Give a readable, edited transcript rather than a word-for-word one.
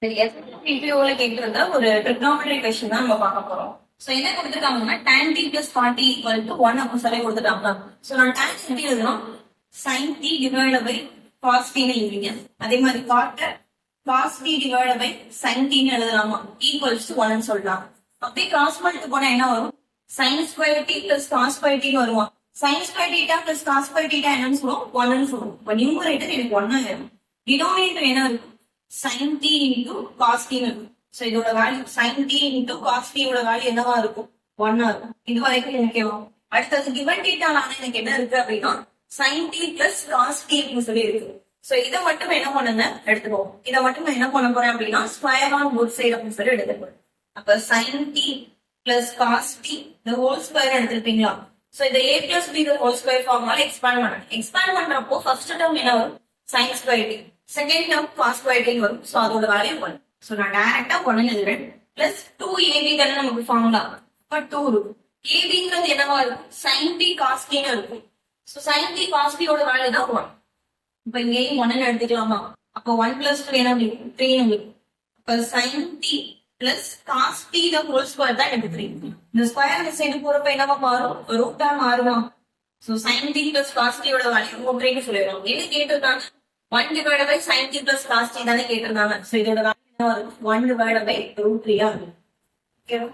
வீடியோல கேட்டிருந்த ஒரு ட்ரிக்னாமெட்ரி கொஸ்டின் தான் நம்ம பார்க்க போறோம். சோ என்ன கொடுத்துருக்காங்கன்னா tan t plus 40 equal to 1 அப்படின்னு சொல்லி கொடுத்துட்டாங்க. சோ நான் tan எப்படி எழுதணும், sin t divided by cos t ன்னு எழுதுவீங்க. அதே மாதிரி cos t divided by sin t ன்னு எழுதலாமா, equals to 1 ன்னு சொல்லலாம். அப்படியே கிராஸ் பண்ணிட்டு போனா என்ன வரும், sin square t plus cos square t ன்னு வருமா. sin square theta plus cos square theta என்னன்னு சொல்லுவோம், 1 ன்னு சொல்லுவோம். இப்ப நியூமரேட்டர் எனக்கு 1 ஆயிரும். டினோமினேட்டர் என்ன இருக்கும், sin t into cos t இருக்கும். சோ இதோட value sin t into cos t ஓட வேல்யூ என்னவா இருக்கும், 1 இருக்கும். இது வரைக்கும் ஓகேவா. அடுத்தது கிவன் டீட்டால எனக்கு என்ன இருக்கு அப்படின்னா sin t plus cos t ன்னு சொல்லி இருக்கு. சோ இதை மட்டும் என்ன பண்ணுங்க எடுத்துக்கோம். இதை மட்டும் நான் என்ன பண்ண போறேன் அப்படின்னா ஸ்கொயர் ஆன் போத் சைடு அப்படின்னு சொல்லி எடுத்துக்கோங்க. அப்ப sin t plus cos t the whole square எடுத்துருப்பீங்களா. சோ இந்த a plus b the whole square ஃபார்முலால எக்ஸ்பேண்ட் பண்ணணும். எக்ஸ்பேண்ட் பண்றப்போ ஃபர்ஸ்ட் டேர்ம் என்ன வரும், sin square t, second term cos square t வரும். சோ அதோட வேல்யூ 1. சோ நான் டைரக்டா 1 எழுதுறேன். பிளஸ் 2ab தான நமக்கு ஃபார்முலா. அப்ப 2 இருக்கும். abங்கிறது என்னவா இருக்கும், sin t cos t ன்னு இருக்கும். So sin t cos t ஓட வேல்யூ தான் 1. இப்ப இங்கேயும் 1 ன்னு எடுத்துக்கலாமா. அப்ப 1 plus 2 என்ன இருக்கும், 3 ன்னு இருக்கும். அப்ப sin t plus cos t the whole square தான் எனக்கு 3. இந்த ஸ்கொயர் இந்த சைடு போறப்ப என்னவா மாறும், ரூட்டா மாறுமா. So sin t plus cos t ஓட வேல்யூ 3 ன்னு சொல்லிடுறோம். இது கேட்டிருக்காங்க 1 divided by sin t plus cos t தானே கேட்டிருந்தாங்க. சோ இதோட வேல்யூ என்ன வரும், 1 divided by √3 ஆ இருக்கும். ஓகேவா.